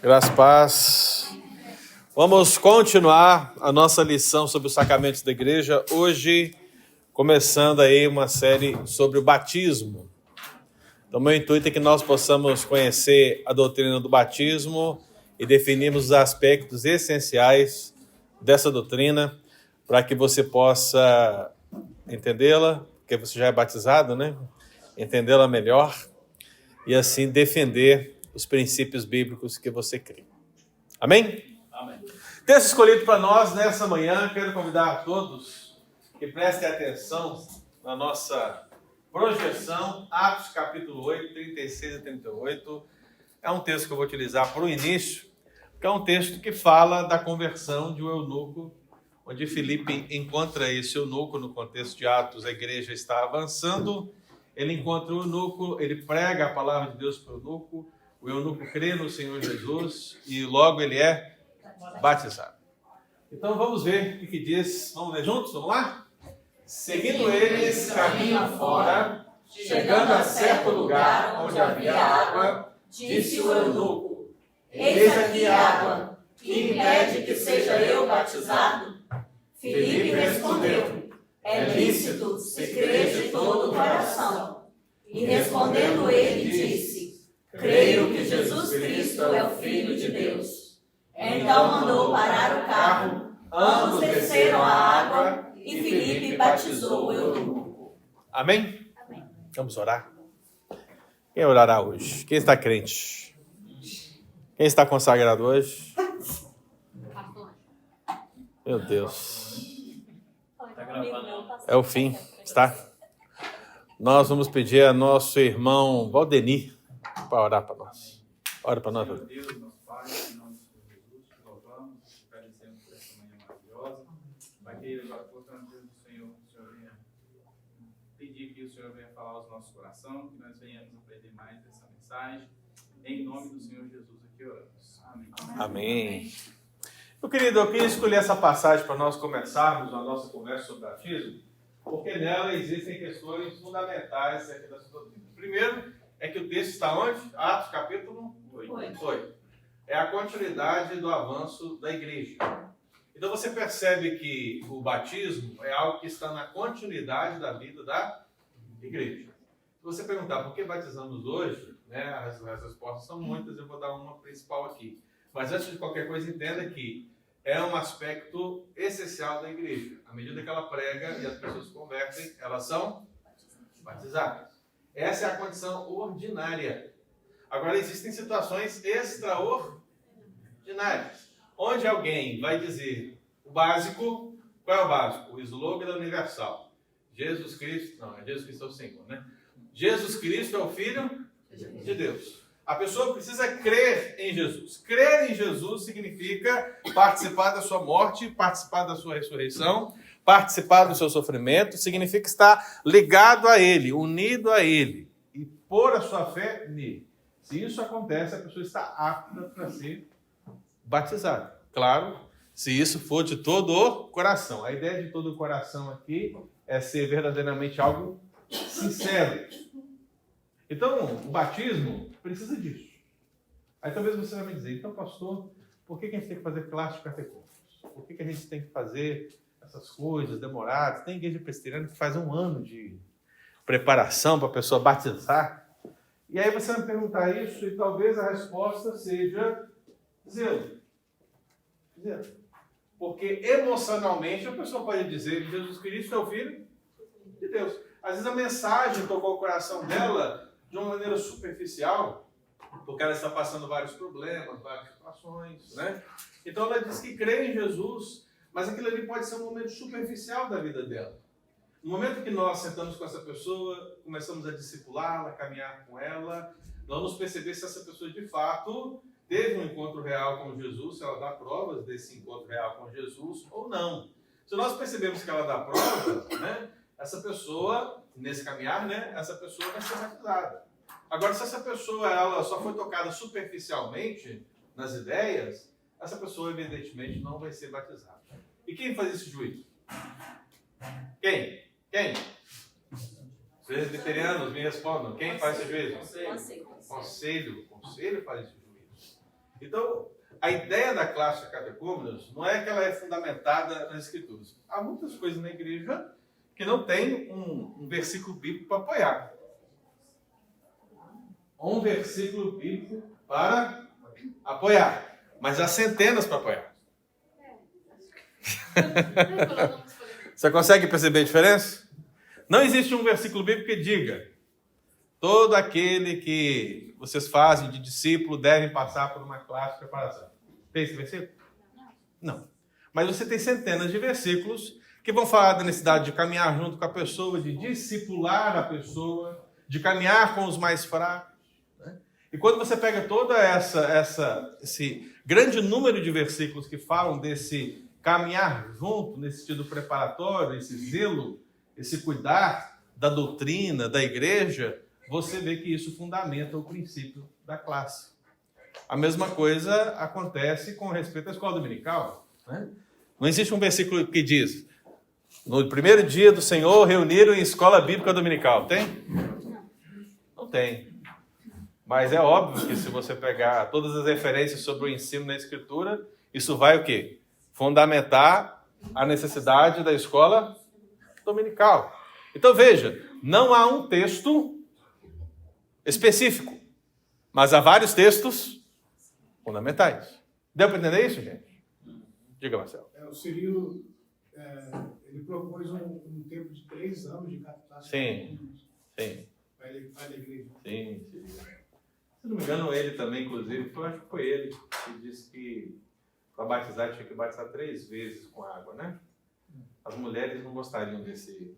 Graças e paz. Vamos continuar a nossa lição sobre os sacramentos da igreja. Hoje, começando aí uma série sobre o batismo. Então, meu intuito é que nós possamos conhecer a doutrina do batismo e definirmos os aspectos essenciais dessa doutrina para que você possa entendê-la, porque você já é batizado, né? Entendê-la melhor e assim defender os princípios bíblicos que você crê. Amém? Amém. Texto escolhido para nós nessa manhã, quero convidar a todos que prestem atenção na nossa projeção, Atos capítulo 8, 36 e 38. É um texto que eu vou utilizar para o início, porque é um texto que fala da conversão de um eunuco, onde Filipe encontra esse eunuco no contexto de Atos, a igreja está avançando, ele encontra o eunuco, ele prega a palavra de Deus para o eunuco crê no Senhor Jesus e logo ele é batizado. Então vamos ver o que diz. Vamos ler juntos? Vamos lá? Seguindo eles caminham fora, chegando a certo lugar onde havia água, disse o eunuco: Eis aqui água, que impede que seja eu batizado? Filipe respondeu: É lícito se crer de todo o coração. E respondendo ele, disse: Creio que Jesus Cristo é o Filho de Deus. Então mandou parar o carro, ambos desceram a água e Filipe batizou o eunuco. Amém? Vamos orar. Quem orará hoje? Quem está crente? Quem está consagrado hoje? Meu Deus. É o fim, está? Nós vamos pedir a nosso irmão Valdenir para orar para nós. Ora para nós, Valdenir. Deus, nosso Pai, em nome do Senhor Jesus, te louvamos, te agradecemos por essa manhã maravilhosa. Pai querido, agora portanto, Deus do Senhor, que o Senhor venha pedir que o Senhor venha falar aos nossos corações, que nós venhamos aprender mais dessa mensagem. Em nome do Senhor Jesus aqui oramos. Amém. Amém. Meu querido, eu queria escolher essa passagem para nós começarmos a nossa conversa sobre batismo, porque nela existem questões fundamentais aqui dessa doutrina. Primeiro, é que o texto está onde? Atos capítulo 8. É a continuidade do avanço da igreja. Então você percebe que o batismo é algo que está na continuidade da vida da igreja. Se você perguntar por que batizamos hoje, né, as respostas são muitas, eu vou dar uma principal aqui. Mas antes de qualquer coisa, entenda que é um aspecto essencial da igreja. À medida que ela prega e as pessoas se convertem, elas são batizadas. Essa é a condição ordinária. Agora, existem situações extraordinárias, onde alguém vai dizer o básico. Qual é o básico? O slogan da Universal. Jesus Cristo, não, é Jesus Cristo é o Senhor, né? Jesus Cristo é o Filho de Deus. A pessoa precisa crer em Jesus. Crer em Jesus significa participar da sua morte, participar da sua ressurreição, participar do seu sofrimento, significa estar ligado a Ele, unido a Ele e pôr a sua fé nele. Se isso acontece, a pessoa está apta para ser batizada. Claro, se isso for de todo o coração. A ideia de todo o coração aqui é ser verdadeiramente algo sincero. Então, o batismo precisa disso. Aí talvez você vai me dizer, então, pastor, por que a gente tem que fazer classe de catecúmenos? Por que a gente tem que fazer essas coisas demoradas? Tem igreja presbiteriana que faz 1 ano de preparação para a pessoa batizar. E aí você vai me perguntar isso e talvez a resposta seja zelo. Porque emocionalmente a pessoa pode dizer que Jesus Cristo é o Filho de Deus. Às vezes a mensagem tocou o coração dela de uma maneira superficial, porque ela está passando vários problemas, várias situações, né? Então ela diz que crê em Jesus, mas aquilo ali pode ser um momento superficial da vida dela. No momento que nós sentamos com essa pessoa, começamos a discipulá-la, caminhar com ela, nós vamos perceber se essa pessoa de fato teve um encontro real com Jesus, se ela dá provas desse encontro real com Jesus ou não. Se nós percebemos que ela dá provas, né, essa pessoa, nesse caminhar, né, essa pessoa vai ser batizada. Agora, se essa pessoa ela só foi tocada superficialmente nas ideias, essa pessoa, evidentemente, não vai ser batizada. E quem faz esse juízo? Quem? Os presbiterianos me respondam. Quem faz esse juízo? Conselho faz esse juízo. Então, a ideia da classe de catecúmenos não é que ela é fundamentada nas Escrituras. Há muitas coisas na igreja que não tem um versículo bíblico para apoiar. Um versículo bíblico para apoiar. Mas há centenas para apoiar. Você consegue perceber a diferença? Não existe um versículo bíblico que diga: todo aquele que vocês fazem de discípulo deve passar por uma classe de preparação. Tem esse versículo? Não. Mas você tem centenas de versículos que vão falar da necessidade de caminhar junto com a pessoa, de discipular a pessoa, de caminhar com os mais fracos. Né? E quando você pega toda esse grande número de versículos que falam desse caminhar junto, nesse sentido preparatório, esse zelo, esse cuidar da doutrina, da igreja, você vê que isso fundamenta o princípio da classe. A mesma coisa acontece com respeito à escola dominical. Né? Não existe um versículo que diz: no primeiro dia do Senhor reuniram em escola bíblica dominical. Tem? Não tem. Mas é óbvio que se você pegar todas as referências sobre o ensino na Escritura, isso vai o quê? Fundamentar a necessidade da escola dominical. Então veja, não há um texto específico, mas há vários textos fundamentais. Deu para entender isso, gente? Diga, Marcelo. O Cirilo, ele propôs um tempo de 3 anos de captação. Sim. Para a igreja. Sim. Se não me engano, ele também, inclusive, eu acho que foi ele que disse que para batizar tinha que batizar 3 vezes com água, né? As mulheres não gostariam desse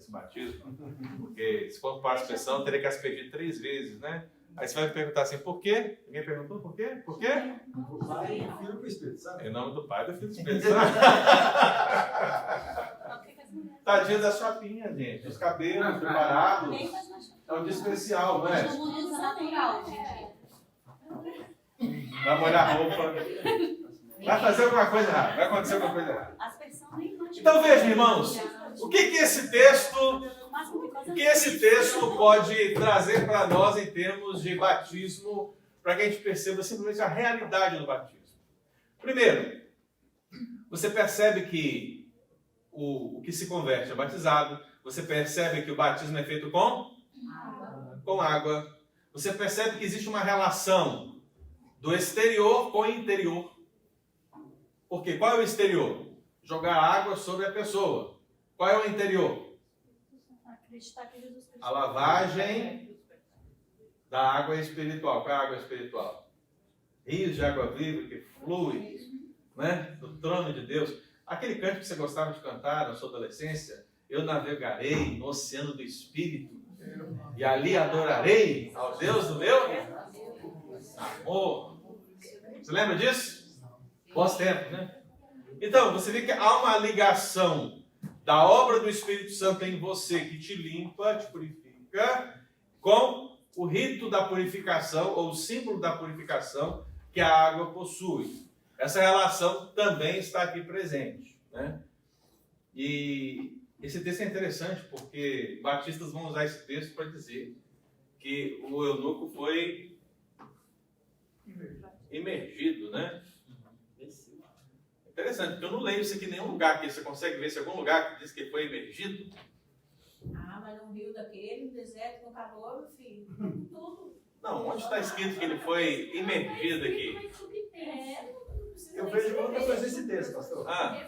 batismo, porque se for para a expressão, teria que aspergir 3 vezes, né? Aí você vai me perguntar assim, por quê? Ninguém perguntou por quê? Por quê? Do Pai, do Filho e do Espírito Santo. Em nome do Pai e do Filho e do Espírito Santo. Tadinha da chapinha, gente. Os cabelos preparados. É um dia especial, não é? Vai molhar a roupa. Vai fazer alguma coisa errada. Vai acontecer alguma coisa errada. Então veja, irmãos, o que esse texto pode trazer para nós em termos de batismo, para que a gente perceba simplesmente a realidade do batismo. Primeiro, você percebe que o que se converte é batizado, você percebe que o batismo é feito com água, você percebe que existe uma relação do exterior com o interior. Porque qual é o exterior? Jogar água sobre a pessoa. Qual é o interior? A lavagem da água espiritual. Qual é a água espiritual? Rios de água viva que flui, né, do trono de Deus. Aquele canto que você gostava de cantar na sua adolescência: eu navegarei no oceano do Espírito e ali adorarei ao Deus do meu amor. Você lembra disso? Bons tempos, né? Então, você vê que há uma ligação da obra do Espírito Santo em você, que te limpa, te purifica, com o rito da purificação, ou o símbolo da purificação que a água possui. Essa relação também está aqui presente, né? E esse texto é interessante, porque batistas vão usar esse texto para dizer que o eunuco foi imergido, né? Interessante, porque eu não leio isso aqui em nenhum lugar aqui. Você consegue ver se algum lugar que diz que ele foi imergido? Mas num rio daquele, no deserto, no calor, meu filho, tudo. Não, onde está escrito que ele foi imergido aqui? Eu vejo outra coisa nesse texto, pastor. Ah,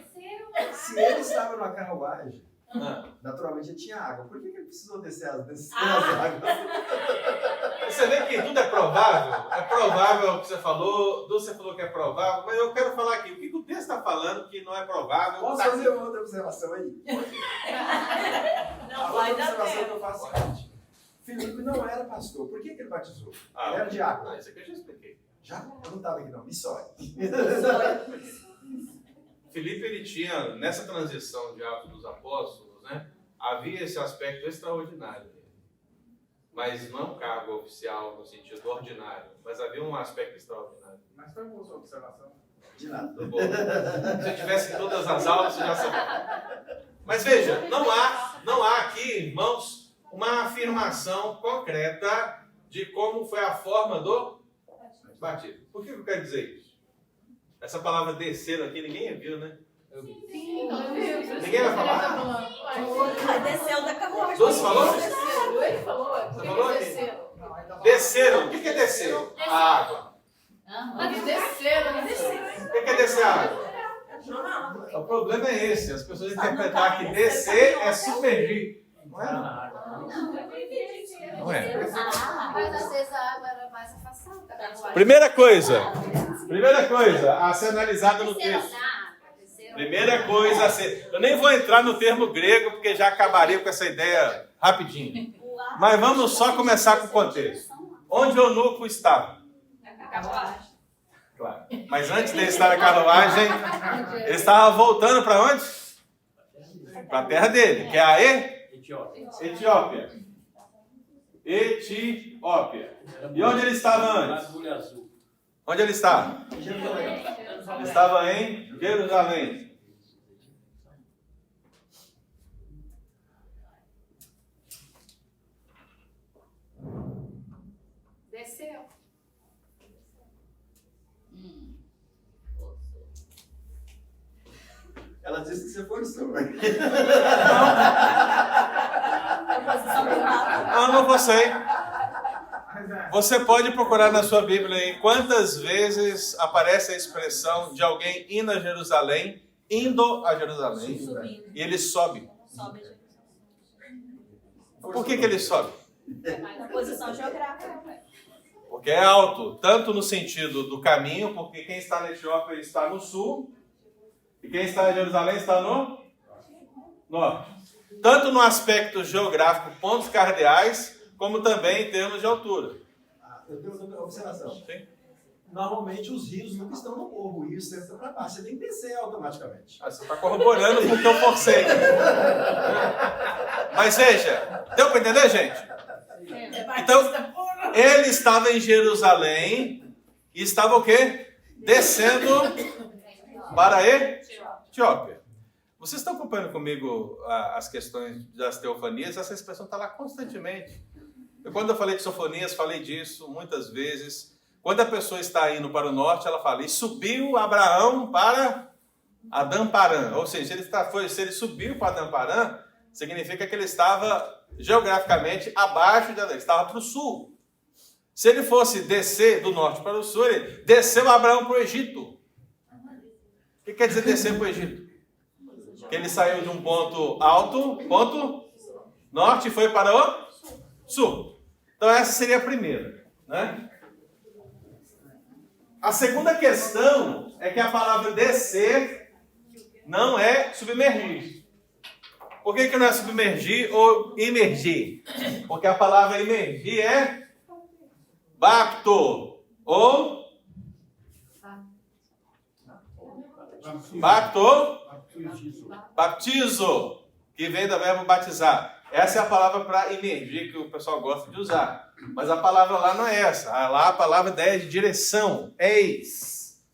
Se ele estava numa carruagem, ah. naturalmente ele tinha água. Por que ele precisou descer as Ah. águas? Você vê que tudo é provável? É provável o que você falou, você falou que é provável, mas eu quero falar aqui, o que o texto está falando que não é provável? Posso Tá fazer uma outra observação aí? Não A vai outra dar observação que tempo. eu faço é a seguinte: Filipe não era pastor. Por que ele batizou? Ah, Ele era diácono. não, isso aqui eu já expliquei. Já? Eu não estava aqui não, missório. Filipe, ele tinha, nessa transição de Atos dos Apóstolos, né, havia esse aspecto extraordinário dele. Mas não é um cargo oficial no sentido ordinário, mas havia um aspecto extraordinário. Mas foi uma sua observação. De nada. Bom, se eu tivesse em todas as aulas, você já sabia. Mas veja, não há aqui, irmãos, uma afirmação concreta de como foi a forma do batismo. Por que eu quero dizer isso? Essa palavra descer aqui ninguém viu, né? Ninguém vai falar? Desceu da carruagem. Doce falou? Ele falou. Você falou aqui? Desceram. Desceram. O que é descer? A água. Mas desceram. O que é descer a água? O problema é esse. As pessoas interpretar que descer é submergir. Não é? Não é. Mas às vezes a água era mais afastada da carruagem. Primeira coisa a ser analisada no texto. Primeira coisa a ser. Eu nem vou entrar no termo grego, porque já acabaria com essa ideia rapidinho. Mas vamos só começar com o contexto. Onde o eunuco estava? Carruagem. Claro. Mas antes de ele estar na carruagem, ele estava voltando para onde? Para a terra dele, que é a Etiópia. Etiópia. E onde ele estava antes? Onde ele estava? Ele estava em Jerusalém. Desceu. Ela disse que você forçou. Eu não vou sei. Você pode procurar na sua Bíblia aí quantas vezes aparece a expressão de alguém indo a Jerusalém, e ele sobe. Sobe. Por que ele sobe? Na posição geográfica. Porque é alto, tanto no sentido do caminho, porque quem está na Etiópia está no sul, e quem está em Jerusalém está no norte. Tanto no aspecto geográfico, pontos cardeais, como também em termos de altura. Eu tenho uma observação. Sim. Normalmente os rios nunca estão no morro, o rio sempre está para baixo. Você tem que descer automaticamente. Você está corroborando com o que eu forcei. Mas veja, deu para entender, gente? Então, ele estava em Jerusalém e estava o quê? Descendo para a Etiópia. Vocês estão acompanhando comigo as questões das teofanias? Essa expressão está lá constantemente. Quando eu falei de sofonias, falei disso muitas vezes. Quando a pessoa está indo para o norte, ela fala, e subiu Abraão para Adã-Parã. Ou seja, se ele subiu para Adã-Parã, significa que ele estava geograficamente abaixo de Adã, ele estava para o sul. Se ele fosse descer do norte para o sul, ele desceu Abraão para o Egito. O que quer dizer descer para o Egito? Que ele saiu de um ponto alto, ponto norte, e foi para o sul. Então essa seria a primeira, né? A segunda questão é que a palavra descer não é submergir. Por que não é submergir ou imergir? Porque a palavra imergir é bapto ou baptizo, que vem do verbo batizar. Essa é a palavra para imergir que o pessoal gosta de usar. Mas a palavra lá não é essa. Lá a palavra é de direção. Eis.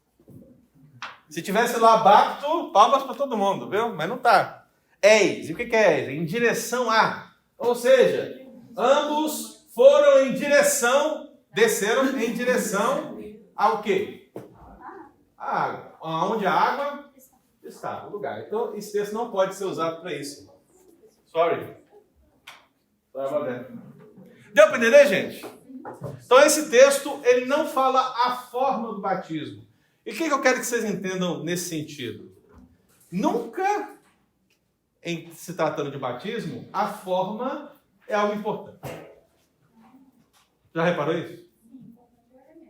Se tivesse lá bapto, palmas para todo mundo, viu? Mas não tá. Eis. E o que é eis? Em direção a. Ou seja, ambos foram em direção, desceram em direção ao quê? A água. Onde a água está, o lugar. Então, esse texto não pode ser usado para isso. Sorry. Deu para entender, gente? Então, esse texto, ele não fala a forma do batismo. E o que eu quero que vocês entendam nesse sentido? Nunca, em se tratando de batismo, a forma é algo importante. Já reparou isso?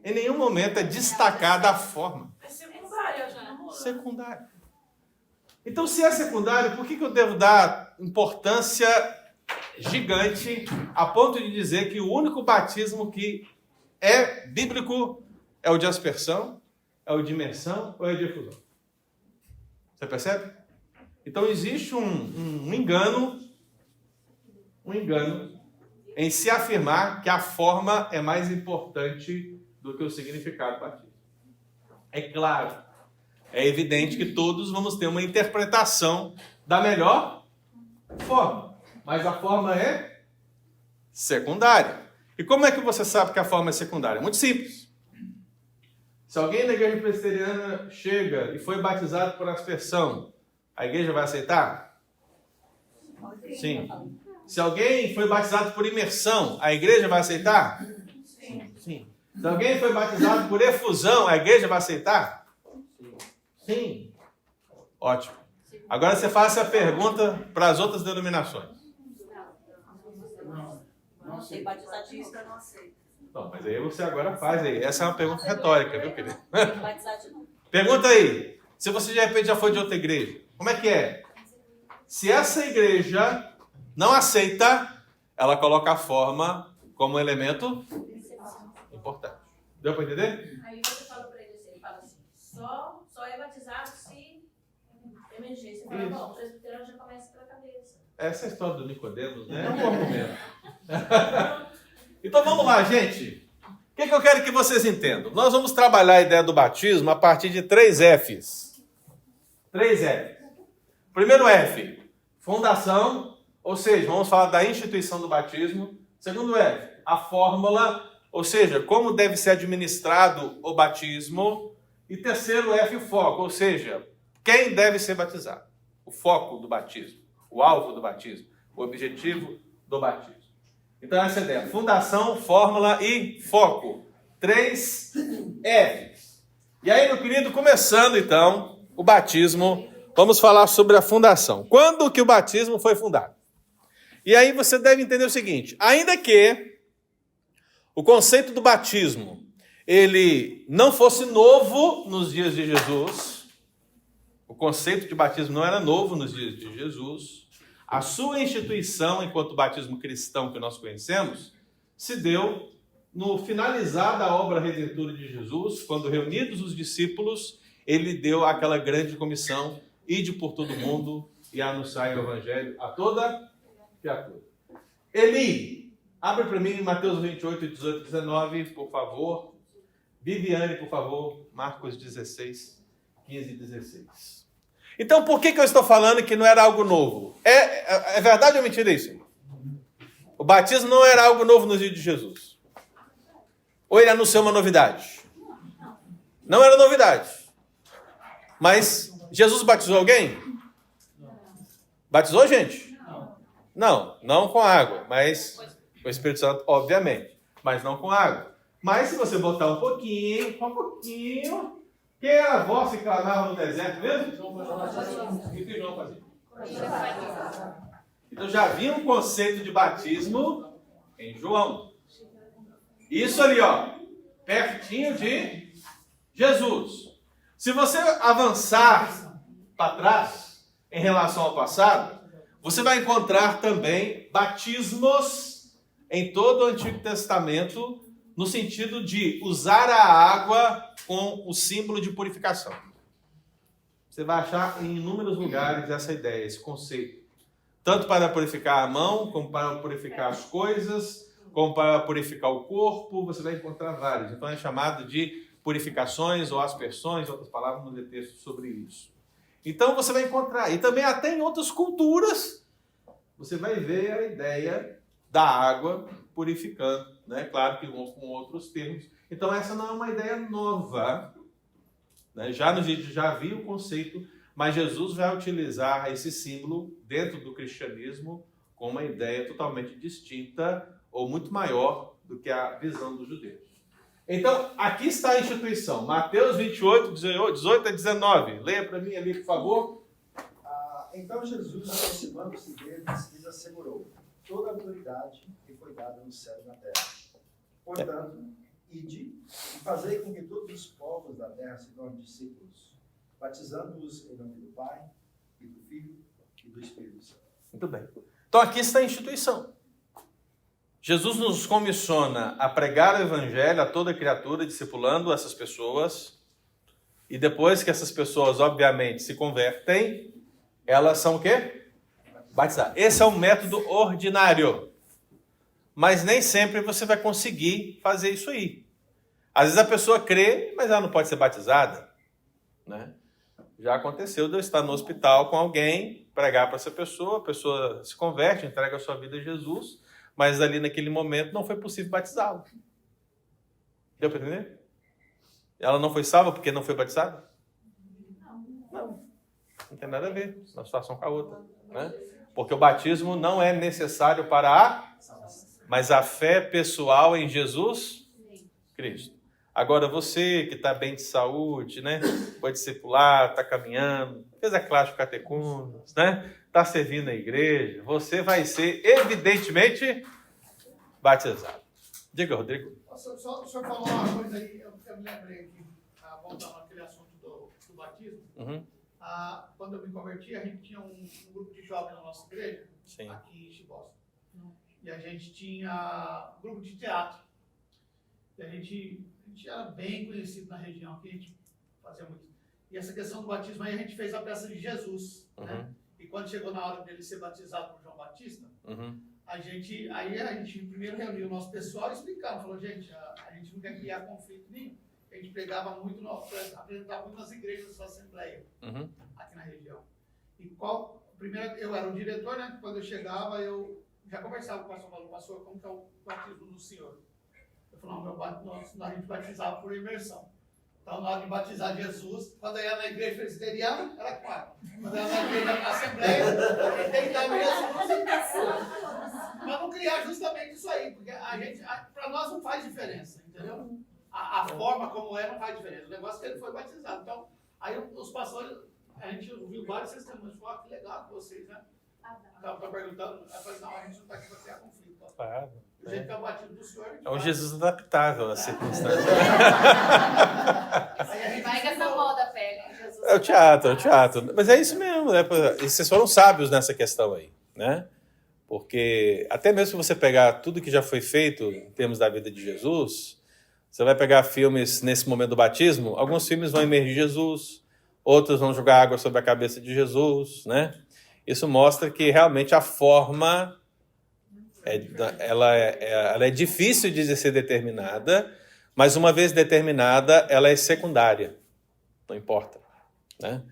Em nenhum momento é destacada a forma. É secundária já. Secundário. Então, se é secundário, por que eu devo dar importância gigante a ponto de dizer que o único batismo que é bíblico é o de aspersão, é o de imersão ou é o de efusão? Você percebe? Então, existe um engano em se afirmar que a forma é mais importante do que o significado do batismo. É claro, é evidente que todos vamos ter uma interpretação da melhor forma. Mas a forma é secundária. E como é que você sabe que a forma é secundária? Muito simples. Se alguém na igreja presbiteriana chega e foi batizado por aspersão, a igreja vai aceitar? Sim. Se alguém foi batizado por imersão, a igreja vai aceitar? Sim. Se alguém foi batizado por efusão, a igreja vai aceitar? Sim. Ótimo. Agora você faça a pergunta para as outras denominações. Não sei, batizadista não aceita. Não, mas aí você agora faz aí. Essa é uma pergunta retórica, viu, querido? Batizadista não. Pergunta aí. Se você de repente já foi de outra igreja, como é que é? Se essa igreja não aceita, ela coloca a forma como elemento importante. Deu para entender? Aí você fala para ele assim, ele fala assim, só é batizado se emergência. Você fala, bom, o presbiteriano já começa pela cabeça. Essa é a história do Nicodemos, né? É um bom argumento. Então vamos lá, gente. O que eu quero que vocês entendam? Nós vamos trabalhar a ideia do batismo a partir de 3 Fs. 3 Fs. Primeiro F, fundação, ou seja, vamos falar da instituição do batismo. Segundo F, a fórmula, ou seja, como deve ser administrado o batismo. E terceiro F, o foco, ou seja, quem deve ser batizado. O foco do batismo, o alvo do batismo, o objetivo do batismo. Então essa é a ideia, fundação, fórmula e foco. 3 Fs. E aí, meu querido, começando então o batismo, vamos falar sobre a fundação. Quando que o batismo foi fundado? E aí você deve entender o seguinte, ainda que o conceito do batismo, ele não fosse novo nos dias de Jesus, o conceito de batismo não era novo nos dias de Jesus, a sua instituição enquanto batismo cristão que nós conhecemos, se deu no finalizar da obra redentora de Jesus, quando reunidos os discípulos, ele deu aquela grande comissão, ide por todo mundo e anunciai o evangelho a toda criatura. Eli, abre para mim Mateus 28, 18, 19, por favor. Viviane, por favor, Marcos 16, 15 e 16. Então, por que eu estou falando que não era algo novo? É verdade ou mentira isso? O batismo não era algo novo nos dias de Jesus. Ou ele anunciou uma novidade? Não era novidade. Mas Jesus batizou alguém? Batizou, gente? Não com água, mas com o Espírito Santo, obviamente. Mas não com água. Mas se você botar um pouquinho, quem era a voz que clamava no deserto mesmo? O que João fazia? Então já havia um conceito de batismo em João. Isso ali, ó, pertinho de Jesus. Se você avançar para trás em relação ao passado, você vai encontrar também batismos em todo o Antigo Testamento, no sentido de usar a água com o símbolo de purificação. Você vai achar em inúmeros lugares essa ideia, esse conceito. Tanto para purificar a mão, como para purificar as coisas, como para purificar o corpo, você vai encontrar vários. Então é chamado de purificações ou aspersões, outras palavras, no texto sobre isso. Então você vai encontrar, e também até em outras culturas, você vai ver a ideia da água purificando, né? Claro que com outros termos. Então essa não é uma ideia nova, né? Já havia o conceito, mas Jesus vai utilizar esse símbolo dentro do cristianismo com uma ideia totalmente distinta ou muito maior do que a visão dos judeus. Então, aqui está a instituição. Mateus 28, 18 a 19. Leia para mim ali, por favor. Então Jesus, aproximando-se deles, lhes assegurou: toda a autoridade me foi dada no céu e na terra. Portanto, ide e fazei com que todos os povos da terra se tornem discípulos, batizando-os em nome do Pai, e do Filho, e do Espírito Santo. Muito bem. Então, aqui está a instituição. Jesus nos comissiona a pregar o evangelho a toda criatura, discipulando essas pessoas. E depois que essas pessoas, obviamente, se convertem, elas são o quê? Batizadas. Esse é um método ordinário. Mas nem sempre você vai conseguir fazer isso aí. Às vezes a pessoa crê, mas ela não pode ser batizada, né? Já aconteceu de eu estar no hospital com alguém, pregar para essa pessoa, a pessoa se converte, entrega a sua vida a Jesus, mas ali naquele momento não foi possível batizá-lo. Deu para entender? Ela não foi salva porque não foi batizada? Não tem nada a ver uma situação com a outra, né? Porque o batismo não é necessário para mas a fé pessoal em Jesus Cristo. Agora, você que está bem de saúde, né? Foi discipular, está caminhando, fez a classe de catecúmenos, né? Está servindo a igreja, você vai ser evidentemente batizado. Diga, Rodrigo. O senhor falou uma coisa aí, eu me lembrei aqui, voltando naquele assunto do batismo. Uhum. Quando eu me converti, a gente tinha um grupo de jovens na nossa igreja, Sim. aqui em Chibos. E a gente tinha um grupo de teatro. E a gente era bem conhecido na região, aqui a gente fazia muito. E essa questão do batismo aí, a gente fez a peça de Jesus, né? E quando chegou na hora dele ser batizado por João Batista, a gente primeiro reuniu o nosso pessoal e explicava, falou, gente, a gente não quer criar conflito nenhum. A gente pregava muito, apresentava muito nas igrejas da Assembleia, aqui na região. E primeiro, eu era o diretor, né? Quando eu chegava, eu já conversava com o pastor, falou, pastor, como que é o batismo do senhor? Eu falei, a gente batizava por imersão. Então, na hora de batizar Jesus, quando eu ia na igreja presbiteriana, era 4. Quando eu ia na igreja da Assembleia, eu deitava Jesus. Mas não criar justamente isso aí, porque para nós não faz diferença, entendeu? A forma como não faz diferença. O negócio é que ele foi batizado. Então, aí os pastores, a gente ouviu vários testemunhos, falou, que legal com vocês, né? Estava perguntando, eu falei, não, a gente não está aqui para criar conflito. Claro. O jeito que é o batismo do senhor... É um Jesus adaptável às circunstâncias. Vai que essa moda pega. Jesus. É o teatro. Mas é isso mesmo, né? E vocês foram sábios nessa questão aí, né? Porque até mesmo se você pegar tudo que já foi feito em termos da vida de Jesus, você vai pegar filmes nesse momento do batismo, alguns filmes vão emergir Jesus, outros vão jogar água sobre a cabeça de Jesus, né? Isso mostra que realmente a forma ela é difícil de ser determinada, mas uma vez determinada, ela é secundária. Não importa, né?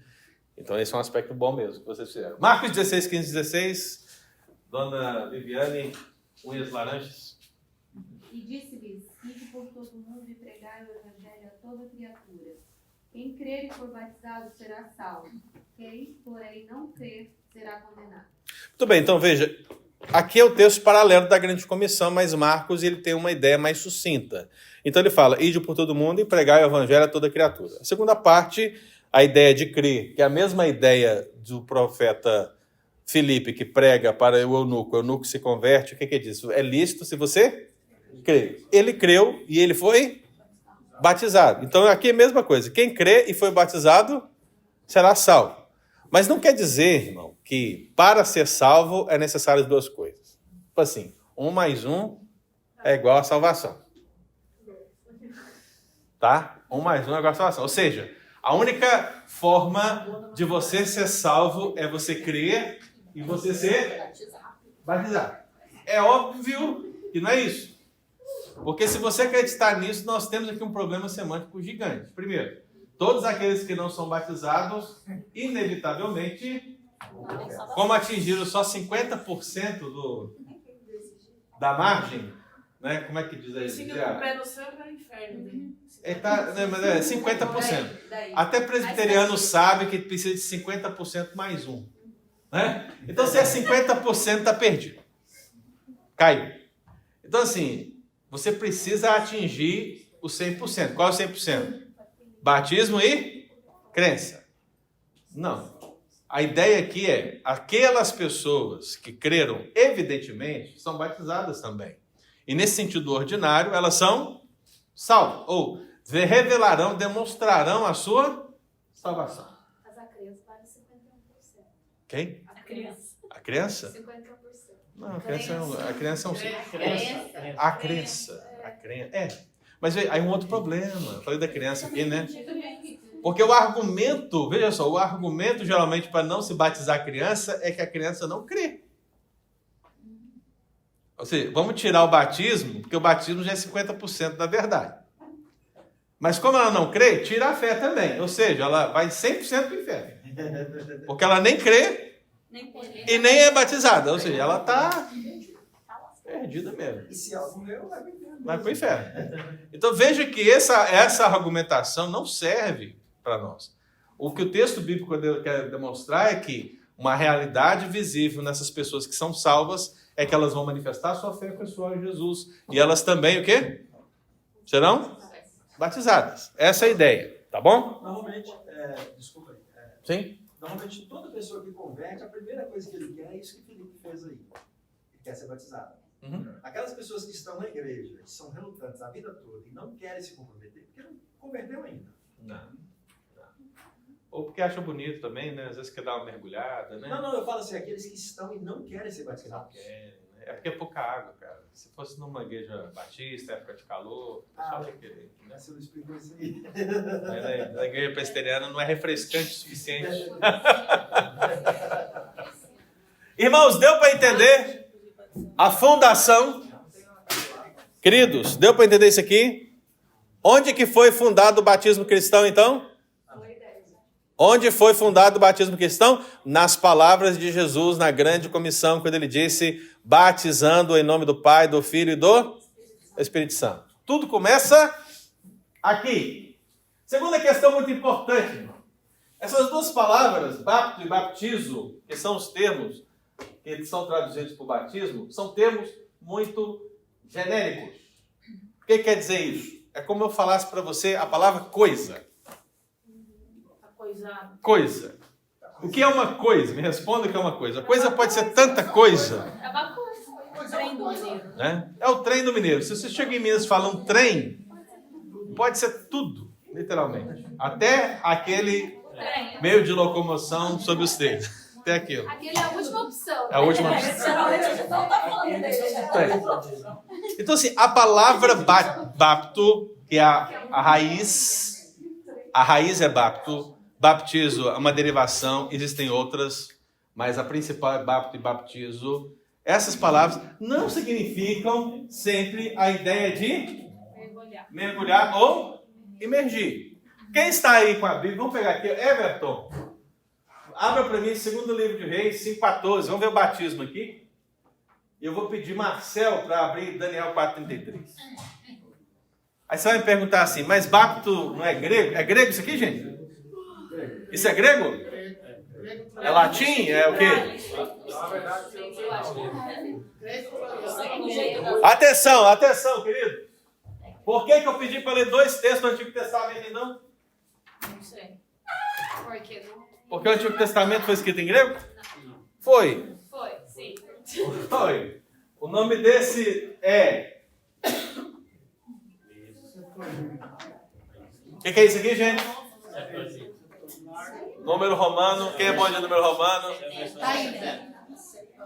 Então esse é um aspecto bom mesmo que vocês fizeram. Marcos 16, 15, 16. Dona Viviane, unhas laranjas. E disse-lhes, ide por todo o mundo e pregai o evangelho a toda criatura. Quem crer e for batizado será salvo. Quem, porém, não crer, será condenado. Muito bem, então veja, aqui é o texto paralelo da grande comissão, mas Marcos ele tem uma ideia mais sucinta. Então ele fala, ide por todo mundo e pregai o evangelho a toda criatura. A segunda parte, a ideia de crer, que é a mesma ideia do profeta Filipe, que prega para o eunuco se converte, o que diz? É lícito se você crer. Ele creu e ele foi batizado. Então aqui é a mesma coisa. Quem crê e foi batizado será salvo. Mas não quer dizer, irmão, que para ser salvo é necessário 2 coisas. Tipo assim, 1 mais 1 é igual a salvação. Tá? 1 mais 1 é igual a salvação. Ou seja, a única forma de você ser salvo é você crer e você ser batizado. É óbvio que não é isso. Porque se você acreditar nisso, nós temos aqui um problema semântico gigante. Primeiro, todos aqueles que não são batizados, inevitavelmente, como atingiram só 50% da margem, né? Como é que diz aí? Fica com o pé no céu e vai no inferno. Mas é 50%. Até presbiteriano sabe que precisa de 50% mais 1. Né? Então, se é 50%, está perdido. Caiu. Então, assim, você precisa atingir o 100%. Qual é o 100%? Batismo e crença. Não. A ideia aqui é, aquelas pessoas que creram, evidentemente, são batizadas também. E nesse sentido ordinário, elas são salvas. Ou revelarão, demonstrarão a sua salvação. Mas a criança vale 51%. Quem? A criança. A criança? 51%. Não, a criança é um... A crença. Mas aí um outro problema. Eu falei da criança aqui, né? Porque o argumento, veja só, o argumento geralmente para não se batizar a criança é que a criança não crê. Ou seja, vamos tirar o batismo, porque o batismo já é 50% da verdade. Mas como ela não crê, tira a fé também. Ou seja, ela vai 100% para o inferno. Porque ela nem crê e nem é batizada. Ou seja, ela está perdida mesmo. E se algo meu, vai me entender. vai para o inferno. Então veja que essa argumentação não serve para nós. O que o texto bíblico quer demonstrar é que uma realidade visível nessas pessoas que são salvas é que elas vão manifestar sua fé pessoal em Jesus. E elas também, o quê? Serão batizadas. Essa é a ideia, tá bom? Normalmente, desculpa aí. Sim? Normalmente, toda pessoa que converte, a primeira coisa que ele quer é isso que o Felipe fez aí. Ele quer ser batizado. Uhum. Aquelas pessoas que estão na igreja, que são relutantes a vida toda e não querem se comprometer, porque não converteu ainda. Não. Ou porque acha bonito também, né? Às vezes quer dar uma mergulhada, né? Não, eu falo assim, aqueles que estão e não querem ser batizados. É porque é pouca água, cara. Se fosse numa igreja batista, época de calor, o pessoal ia querer. Né? Você não explicou isso aí. Mas na igreja presbiteriana não é refrescante o suficiente. Irmãos, deu para entender a fundação? Queridos, deu para entender isso aqui? Onde que foi fundado o batismo cristão, então? Onde foi fundado o batismo cristão? Nas palavras de Jesus na grande comissão, quando ele disse, batizando em nome do Pai, do Filho e do Espírito Santo. Tudo começa aqui. Segunda questão muito importante, irmão. Essas duas palavras, bapto e baptizo, que são os termos que são traduzidos por batismo, são termos muito genéricos. O que quer dizer isso? É como eu falasse para você a palavra coisa. Coisa. O que é uma coisa? Me responda o que é uma coisa. A coisa pode ser tanta coisa. É uma coisa. Trem do mineiro. Né? É o trem do mineiro. Se você chega em Minas e fala um trem, pode ser tudo, literalmente. Até aquele meio de locomoção sobre os trilhos. Até aquilo. Aquele é a última opção. É a última opção. Geralmente a gente não está falando dele. Então, assim, a palavra bapto, que é a raiz é bapto. Baptizo é uma derivação, existem outras, mas a principal é bapto e baptizo. Essas palavras não significam sempre a ideia de mergulhar ou imergir. Quem está aí com a Bíblia? Vamos pegar aqui, Everton. Abra para mim, segundo livro de Reis, 5:14. Vamos ver o batismo aqui. Eu vou pedir Marcel para abrir Daniel 4:33. Aí você vai me perguntar assim, mas bapto não é grego? É grego isso aqui, gente? Isso é grego? É latim? É o quê? Atenção, querido. Por que eu pedi para ler 2 textos do Antigo Testamento e não? Não sei. Porque o Antigo Testamento foi escrito em grego? Foi. Foi, sim. Foi. O nome desse é... O que é isso aqui, gente? Número romano. Quem é bom de número romano?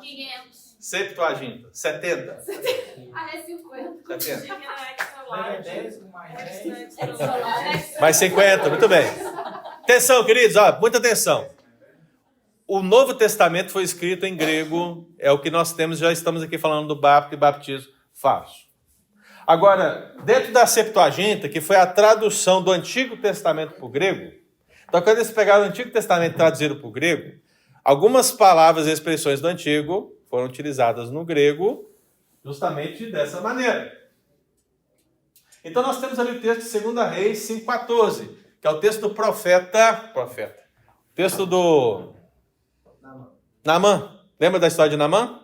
500. Septuaginta. 70. Ah, é 50. 70. Mais Mais 50, muito bem. Atenção, queridos, ó, muita atenção. O Novo Testamento foi escrito em grego, é o que nós temos, já estamos aqui falando do bapto e batismo fácil. Agora, dentro da Septuaginta, que foi a tradução do Antigo Testamento para o grego, então quando eles pegaram o Antigo Testamento e traduziram para o grego, algumas palavras e expressões do Antigo foram utilizadas no grego justamente dessa maneira. Então nós temos ali o texto de 2 Reis 5:14, que é o texto do profeta. O texto do Naamã. Lembra da história de Naamã?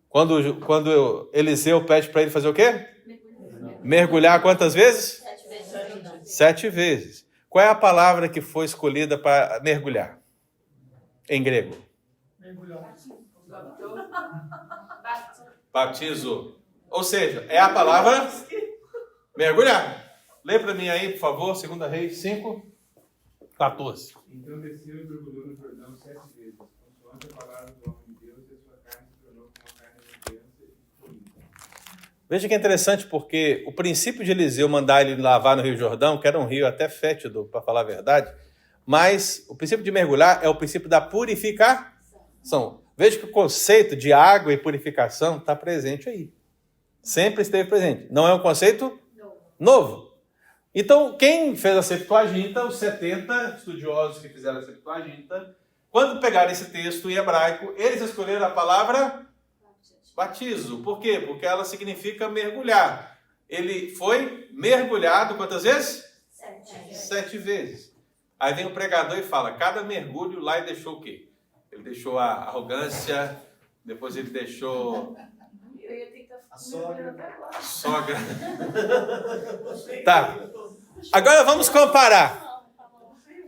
Quando Eliseu pede para ele fazer o quê? Mergulhar quantas vezes? 7 vezes. Qual é a palavra que foi escolhida para mergulhar? Em grego. Baptizo. Ou seja, é a palavra mergulhar. Lê para mim aí, por favor, 2 Reis 5:14. Então desceu e mergulhou no Jordão 7 vezes, consoante a palavra do homem de Deus, e a sua carne se tornou como a carne de criança e polida. Veja que é interessante, porque o princípio de Eliseu mandar ele lavar no Rio Jordão, que era um rio até fétido, para falar a verdade, mas o princípio de mergulhar é o princípio da purificação. Veja que o conceito de água e purificação está presente aí. Sempre esteve presente. Não é um conceito novo. Então, quem fez a Septuaginta, os 70 estudiosos que fizeram a Septuaginta, quando pegaram esse texto em hebraico, eles escolheram a palavra Batizo. Por quê? Porque ela significa mergulhar. Ele foi mergulhado quantas vezes? 7 vezes. Aí vem o pregador e fala, cada mergulho lá ele deixou o quê? Ele deixou a arrogância, depois ele deixou A sogra. a sogra. Tá. Agora vamos comparar.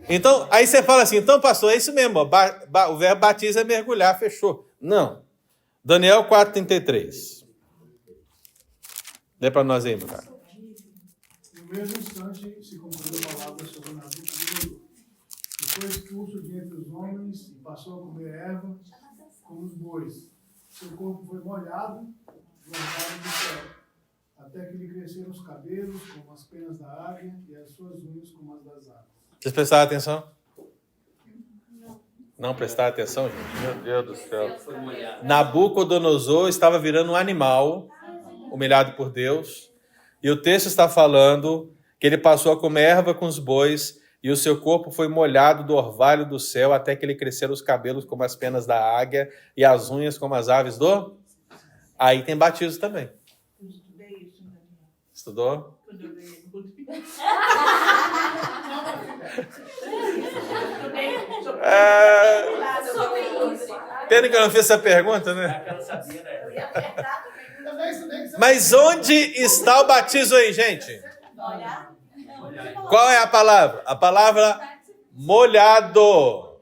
Então, aí você fala assim, então pastor, é isso mesmo, ó, o verbo batiza é mergulhar, fechou. Não. Daniel 4,33. Lê para nós aí, meu cara. No mesmo instante se cumpriu a palavra sobre Nabucodonosor, e foi expulso de entre os homens e passou a comer erva como os bois. Seu corpo foi molhado no orvalho do céu, até que lhe cresceram os cabelos como as penas da águia e as suas unhas como as das aves. Vocês prestaram atenção? Não prestaram atenção, gente? Meu Deus do céu. Nabucodonosor estava virando um animal, humilhado por Deus, e o texto está falando que ele passou a comer erva com os bois e o seu corpo foi molhado do orvalho do céu até que lhe cresceram os cabelos como as penas da águia e as unhas como as aves do... Aí tem batismo também. Eu estudei isso, né? Estudou? Quando eu dei. Pena que eu não fiz essa pergunta, né? Eu ia apertar também. Mas onde está o batismo aí, gente? Olha. Qual é a palavra? A palavra molhado.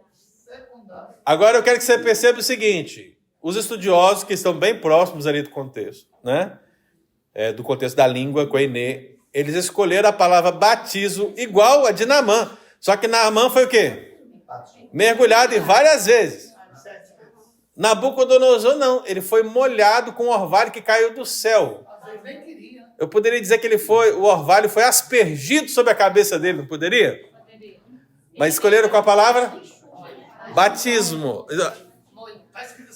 Agora eu quero que você perceba o seguinte. Os estudiosos que estão bem próximos ali do contexto, né? Do contexto da língua, koiné, eles escolheram a palavra batismo igual a de Naamã. Só que Naamã foi o quê? Mergulhado em várias vezes. Nabucodonosor não, ele foi molhado com o orvalho que caiu do céu. Eu poderia dizer que o orvalho foi aspergido sobre a cabeça dele, não poderia? Mas escolheram qual a palavra? Batismo.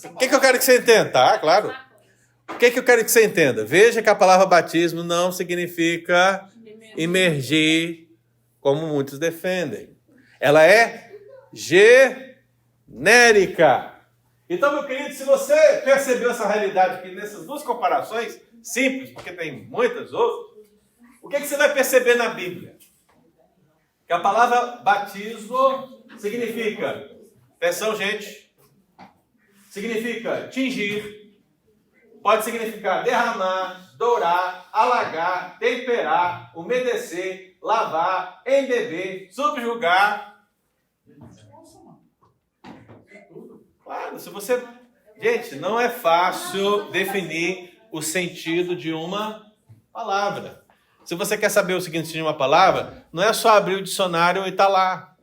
O que eu quero que você entenda? Tá, claro. O que eu quero que você entenda? Veja que a palavra batismo não significa imergir, como muitos defendem. Ela é genérica. Então, meu querido, se você percebeu essa realidade aqui nessas duas comparações, simples, porque tem muitas outras, o que você vai perceber na Bíblia? Que a palavra batismo significa, atenção gente, significa tingir, pode significar derramar, dourar, alagar, temperar, umedecer, lavar, embeber, subjugar. Claro, se você... Gente, não é fácil definir o sentido de uma palavra. Se você quer saber o seguinte de uma palavra, não é só abrir o dicionário e tá lá.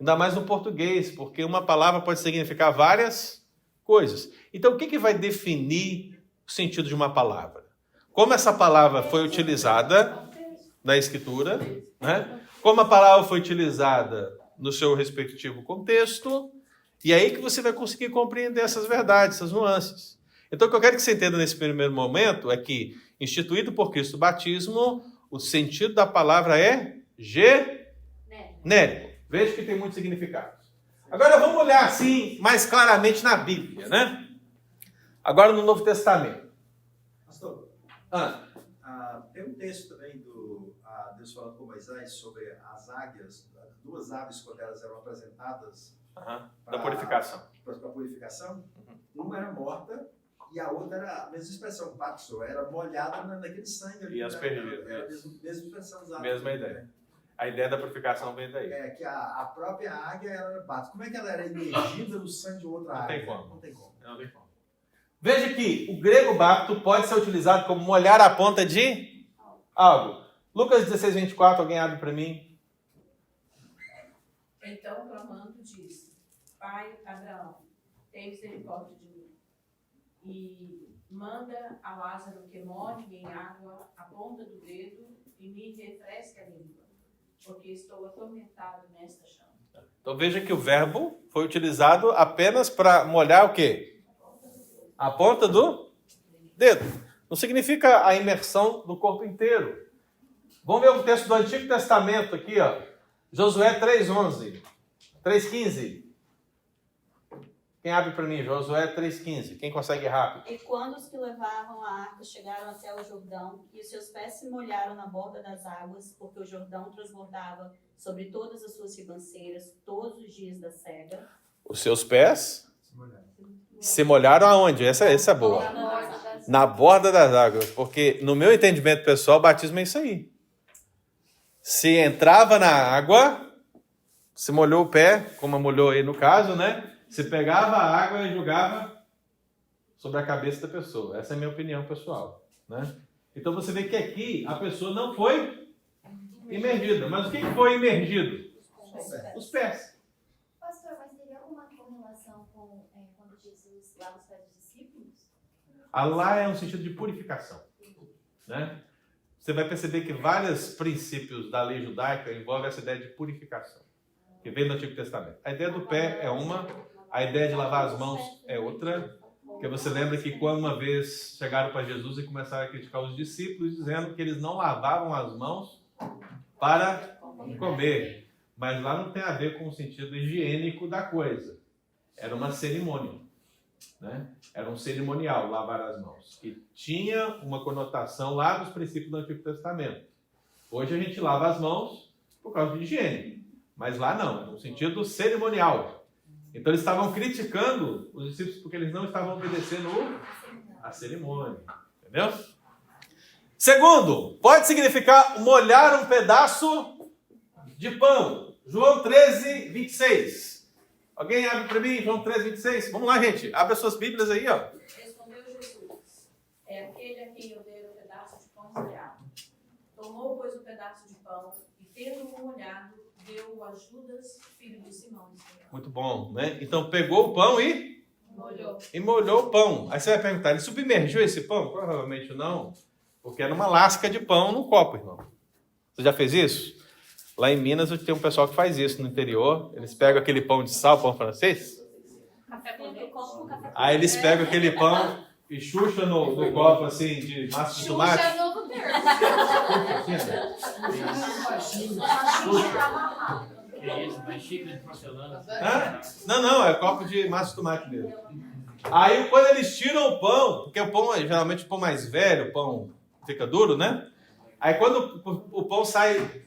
Ainda mais no português, porque uma palavra pode significar várias coisas. Então, o que vai definir o sentido de uma palavra? Como essa palavra foi utilizada na Escritura, né? Como a palavra foi utilizada no seu respectivo contexto, e aí que você vai conseguir compreender essas verdades, essas nuances. Então, o que eu quero que você entenda nesse primeiro momento é que, instituído por Cristo o batismo, o sentido da palavra é genérico. Veja que tem muitos significados. Agora, vamos olhar assim, mais claramente na Bíblia, né? Agora no Novo Testamento. Pastor, tem um texto também do Deus falando com Moisés sobre as águias, duas aves quando elas eram apresentadas Da purificação. Para a purificação. Uma era morta e a outra era a mesma expressão, paxo, era molhada naquele sangue ali. E aspergida. Era a mesma expressão usada. Mesma ideia. A ideia da purificação vem daí. É que a própria águia era bate. Como é que ela era imergida no sangue de outra águia? Não tem como. Veja que o grego bapto pode ser utilizado como molhar a ponta de algo. Lucas 16, 24, alguém abre para mim. Então, clamando, disse: Pai Abraão, tem misericórdia de mim. E manda a Lázaro que molhe em água a ponta do dedo e me refresque a língua, porque estou atormentado nesta chama. Então veja que o verbo foi utilizado apenas para molhar o quê? A ponta do dedo. Não significa a imersão do corpo inteiro. Vamos ver o texto do Antigo Testamento aqui, ó. Josué 3:11. 3:15. Quem abre para mim? Josué 3,15. Quem consegue rápido? E quando os que levavam a arca chegaram até o Jordão, e os seus pés se molharam na borda das águas, porque o Jordão transbordava sobre todas as suas ribanceiras todos os dias da cega. Os seus pés se molharam aonde? Essa é boa. Na borda das águas. Porque no meu entendimento pessoal, o batismo é isso aí. Se entrava na água, se molhou o pé, como molhou aí no caso, né? Se pegava a água e jogava sobre a cabeça da pessoa. Essa é a minha opinião pessoal, né? Então você vê que aqui a pessoa não foi imergida. Mas o que foi imergido? Os pés. Pastor, mas teria alguma correlação com quando Jesus lava os pés dos discípulos? A lá é um sentido de purificação, né? Você vai perceber que vários princípios da lei judaica envolvem essa ideia de purificação, que vem do Antigo Testamento. A ideia do pé é uma, a ideia de lavar as mãos é outra, porque você lembra que quando uma vez chegaram para Jesus e começaram a criticar os discípulos, dizendo que eles não lavavam as mãos para comer. Mas lá não tem a ver com o sentido higiênico da coisa. Era uma cerimônia, né? Era um cerimonial lavar as mãos, que tinha uma conotação lá dos princípios do Antigo Testamento. Hoje a gente lava as mãos por causa de higiene, mas lá não, no sentido cerimonial. Então eles estavam criticando os discípulos porque eles não estavam obedecendo a cerimônia, entendeu? Segundo, pode significar molhar um pedaço de pão. João 13, 26. Alguém abre para mim, João 13, 26? Vamos lá, gente. Abre as suas Bíblias aí, ó. Respondeu Jesus: é aquele a quem eu dei o pedaço de pão molhado. Tomou, pois, o pedaço de pão e, tendo-o molhado, deu-o a Judas, filho de Simão. Muito bom, né? Então pegou o pão e molhou o pão. Aí você vai perguntar, ele submergiu esse pão? Provavelmente não, porque era uma lasca de pão no copo, irmão. Você já fez isso? Lá em Minas tem um pessoal que faz isso no interior. Eles pegam aquele pão de sal, pão francês. Aí eles pegam aquele pão e chucham no copo assim de massa de tomate. Xuxa é novo termo. É isso, mas xícara de porcelana. Hã? Não, é copo de massa de tomate mesmo. Aí quando eles tiram o pão, porque o pão é geralmente o pão mais velho, o pão fica duro, né? Aí quando o pão sai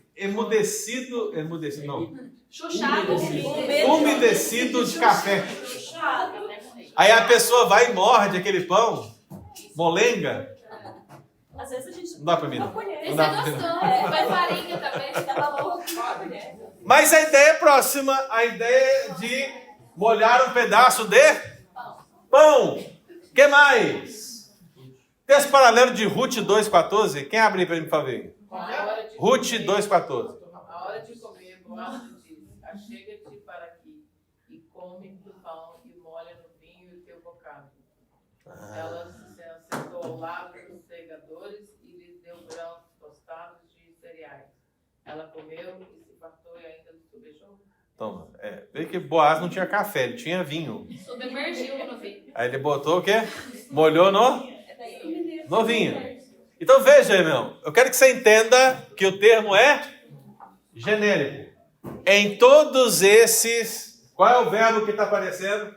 umedecido de café. Aí a pessoa vai e morde aquele pão, molenga. Às vezes a gente não dá pra mim. Não Isso é gostoso. Vai farinha também. Mas a ideia é próxima, a ideia de molhar um pedaço de pão. O que mais? Texto paralelo de Ruth 2,14. Quem abre para mim, por favor? Ruth 2,14. A hora de comer, Boaz diz: achega-te para aqui e come do pão e molha no vinho o teu bocado. Ela se assentou ao lado dos segadores e lhes deu grãos tostados de cereais. Ela comeu e se fartou e ainda sobejou. Toma. Vê que Boaz não tinha café, ele tinha vinho. Submergiu no vinho. Aí ele botou o quê? Molhou no vinho. Então veja, irmão, eu quero que você entenda que o termo é genérico. Em todos esses, qual é o verbo que está aparecendo?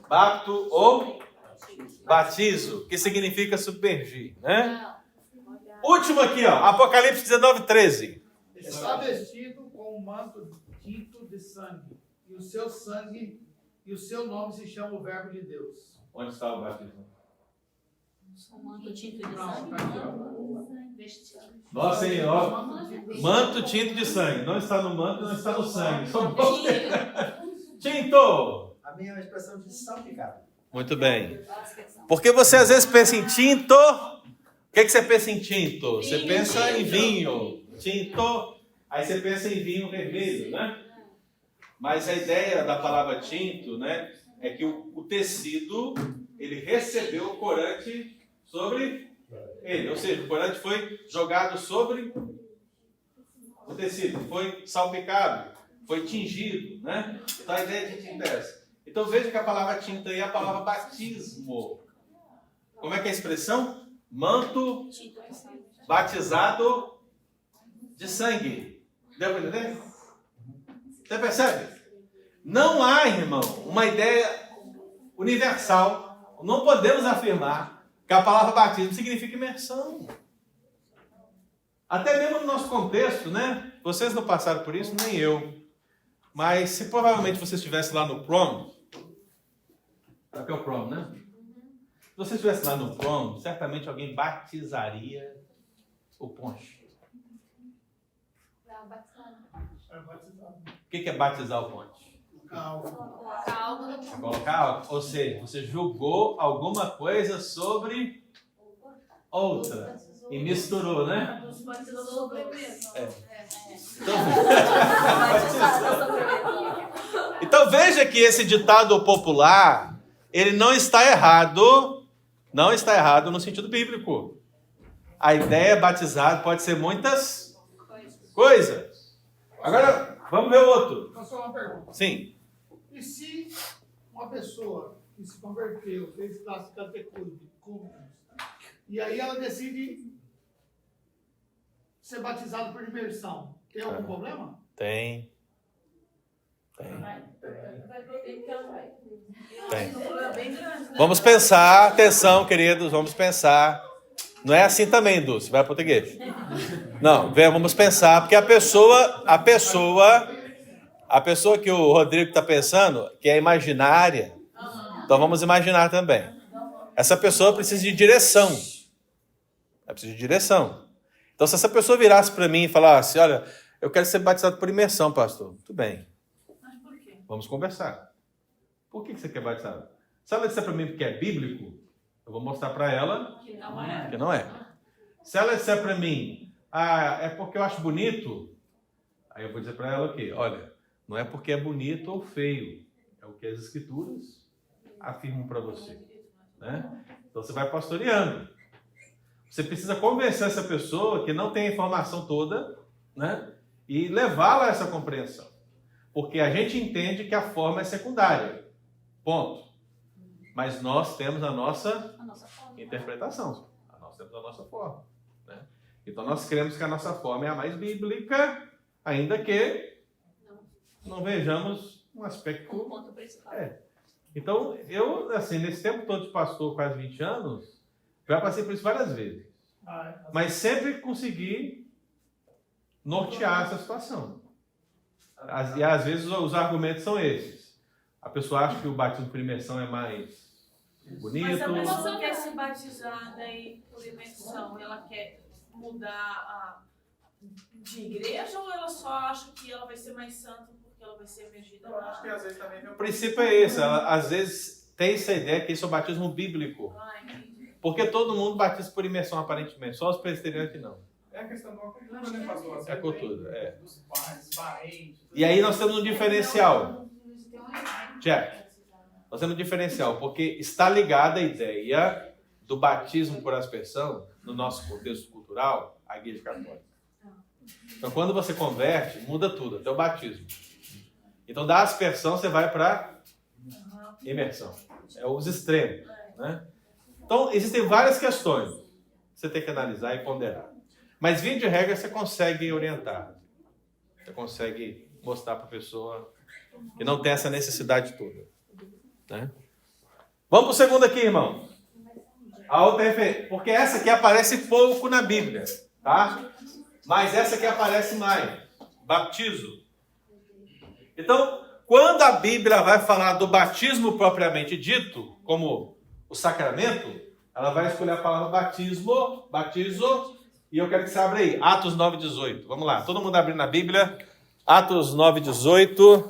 Bapto ou batizo, que significa submergir, né? Último aqui, ó, Apocalipse 19, 13. Está vestido com um manto tinto de sangue, e o seu sangue e o seu nome se chama o Verbo de Deus. Onde está o batismo? O manto tinto de Não, sangue. tá aqui, ó. Nossa, hein, ó. Manto tinto de sangue. Não está no manto, não está no sangue. Tinto. A minha é uma expressão de salpicado. Muito bem. Porque você às vezes pensa em tinto. O que você pensa em tinto? Você pensa em vinho. Tinto. Aí você pensa em vinho vermelho, né? Mas a ideia da palavra tinto, né, é que o tecido, ele recebeu o corante sobre ele. Ou seja, o corante foi jogado sobre o tecido, foi salpicado, foi tingido, né? Então a ideia de tinta é essa. Então veja que a palavra tinta aí é a palavra batismo. Como é que é a expressão? Manto batizado de sangue. Deu para entender? Você percebe? Não há, irmão, uma ideia universal. Não podemos afirmar que a palavra batismo significa imersão. Até mesmo no nosso contexto, né? Vocês não passaram por isso, nem eu. Mas se provavelmente você estivesse lá no prom, sabe o que é o prom, né? Se você estivesse lá no prom, certamente alguém batizaria o ponche. O que é batizar o ponche? Colocar algo. Ou seja, você julgou alguma coisa sobre outra. E misturou, né? Então veja que esse ditado popular, ele não está errado no sentido bíblico. A ideia batizado pode ser muitas coisas. Agora, vamos ver o outro. Então, só uma pergunta. Sim. E se uma pessoa que se converteu, fez classe catecúmeno, e aí ela decide ser batizada por imersão, tem algum problema? Tem. Vamos pensar, atenção, queridos, vamos pensar. Não é assim também, Dulce, vai português. Não, vamos pensar, porque a pessoa que o Rodrigo está pensando, que é imaginária, então vamos imaginar também. Essa pessoa precisa de direção. Ela precisa de direção. Então, se essa pessoa virasse para mim e falasse, olha, eu quero ser batizado por imersão, pastor. Tudo bem. Mas por quê? Vamos conversar. Por que você quer batizado? Se ela disser para mim porque é bíblico, eu vou mostrar para ela que não é. Se ela disser para mim, é porque eu acho bonito, aí eu vou dizer para ela o quê? Olha, não é porque é bonito ou feio, é o que as escrituras afirmam para você. Né? Então você vai pastoreando. Você precisa convencer essa pessoa que não tem a informação toda, né? E levá-la a essa compreensão. Porque a gente entende que a forma é secundária. Ponto. Mas nós temos a nossa interpretação. Nós temos a nossa forma. Né? Então nós cremos que a nossa forma é a mais bíblica, ainda que não vejamos um aspecto... O ponto principal. Então, eu, assim, nesse tempo todo de pastor, quase 20 anos, já passei por isso várias vezes. Mas sempre consegui nortear essa situação. E às vezes os argumentos são esses. A pessoa acha que o batismo por imersão é mais bonito. Mas a pessoa quer se batizar daí por imersão, ela quer mudar de igreja ou ela só acha que ela vai ser mais santa porque ela vai ser emergida? Eu acho que às vezes também vem O princípio é esse. Ela, às vezes tem essa ideia que isso é o batismo bíblico. Porque todo mundo batiza por imersão, aparentemente. Só os presbiterianos que não. É a questão da cultura, né, pastor? É a cultura, Dos pais, parentes. E aí nós temos um diferencial. Jack, nós temos um diferencial, porque está ligada a ideia do batismo por aspersão, no nosso contexto cultural, à Igreja Católica. Então, quando você converte, muda tudo, até o batismo. Então, da aspersão, você vai para imersão. É os extremos, né? Então, existem várias questões que você tem que analisar e ponderar. Mas, via de regra, você consegue orientar. Você consegue mostrar para a pessoa que não tem essa necessidade toda. Né? Vamos para o segundo aqui, irmão. A outra referência. Porque essa aqui aparece pouco na Bíblia. Tá? Mas essa aqui aparece mais. Batismo. Então, quando a Bíblia vai falar do batismo propriamente dito, como o sacramento, ela vai escolher a palavra batismo, batizo, e eu quero que você abra aí, Atos 9:18. Vamos lá, todo mundo abrindo na Bíblia, Atos 9:18,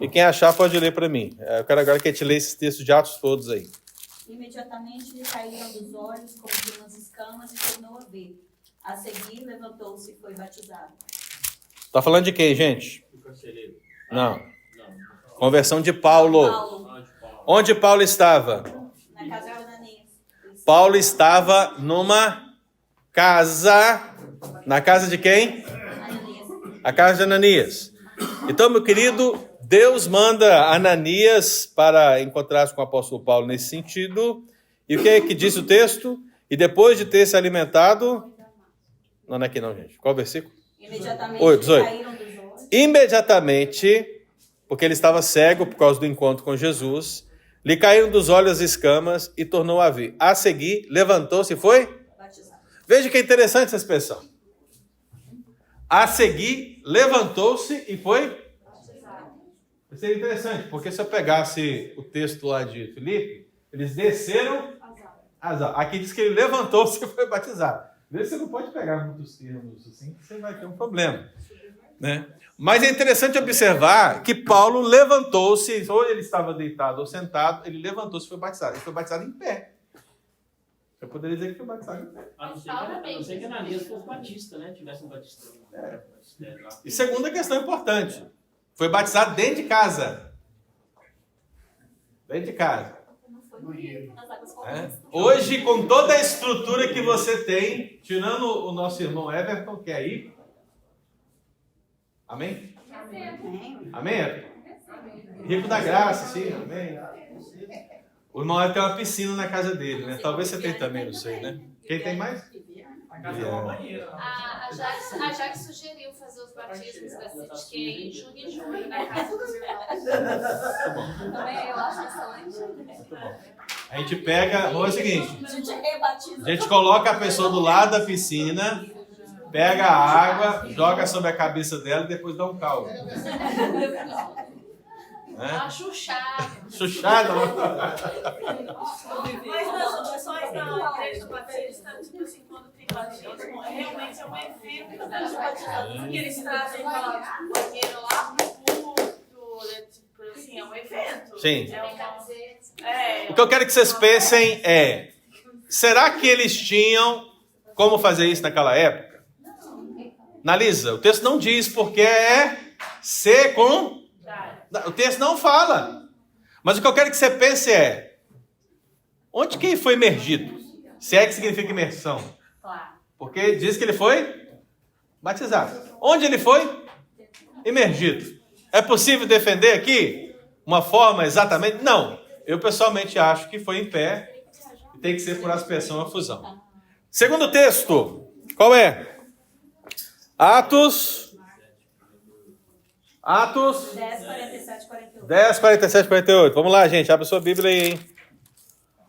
e quem achar pode ler para mim. Eu quero agora que a gente leia esses textos de Atos todos aí. Imediatamente lhe caíram dos olhos como de umas escamas e tornou a ver. A seguir, levantou-se e foi batizado. Tá falando de quem, gente? Não. Conversão de Paulo. Onde Paulo estava? Na casa de Ananias. Paulo estava numa casa. Na casa de quem? Ananias. A casa de Ananias. Então, meu querido, Deus manda Ananias para encontrar-se com o apóstolo Paulo nesse sentido. E o que é que diz o texto? E depois de ter se alimentado... Não é aqui não, gente. Qual versículo? Imediatamente 18. caíram dos olhos. Imediatamente porque ele estava cego por causa do encontro com Jesus. Lhe caíram dos olhos as escamas e tornou a ver. A seguir, levantou-se e foi? Batizado. Veja que interessante essa expressão. A seguir, levantou-se e foi? Isso seria interessante, porque se eu pegasse o texto lá de Filipe, eles desceram as águas. Aqui diz que ele levantou-se e foi batizado. Você não pode pegar muitos termos assim, você vai ter um problema, né? Mas é interessante observar que Paulo levantou-se, ou ele estava deitado ou sentado, ele levantou-se e foi batizado. Ele foi batizado em pé. Eu poderia dizer que foi batizado em pé. A não ser que Ananias fosse batista, né? Tivesse um batista. E segunda questão importante, foi batizado dentro de casa. Dentro de casa. Hoje, com toda a estrutura que você tem, tirando o nosso irmão Everton, que é aí. Amém? Amém, Everton? Rico da graça, sim, amém. O irmão Everton tem uma piscina na casa dele, né? Talvez você tenha também, não sei, né? Quem tem mais? A casa é uma banheira. A Jaque sugeriu fazer os batismos da City em junho e julho na casa dos irmãos. Muito bom. Também eu acho excelente. Muito bom. A gente pega, vamos fazer o seguinte, A gente rebatiza. a gente coloca a pessoa do lado da piscina, pega a água, joga sobre a cabeça dela e depois dá um caldo. Uma chuchada. Chuchada. Mas nas ações da igreja batista, tipo assim, quando tem batismo, realmente é um evento da igreja batista. Porque eles trazem lá o banheiro lá pro culto, né? Tipo assim, é um evento. Sim. É O que eu quero que vocês pensem é, será que eles tinham como fazer isso naquela época? Analisa, o texto não diz porque é secundário. O texto não fala. Mas o que eu quero que você pense é, onde que ele foi imergido? Se é que significa imersão. Porque diz que ele foi batizado. Onde ele foi? Imergido. É possível defender aqui uma forma exatamente? Não. Eu pessoalmente acho que foi em pé e tem que ser por aspersão ou fusão. Segundo texto, qual é? Atos 10, 47, 48. 10, 47, 48. Vamos lá, gente. Abre sua Bíblia aí, hein?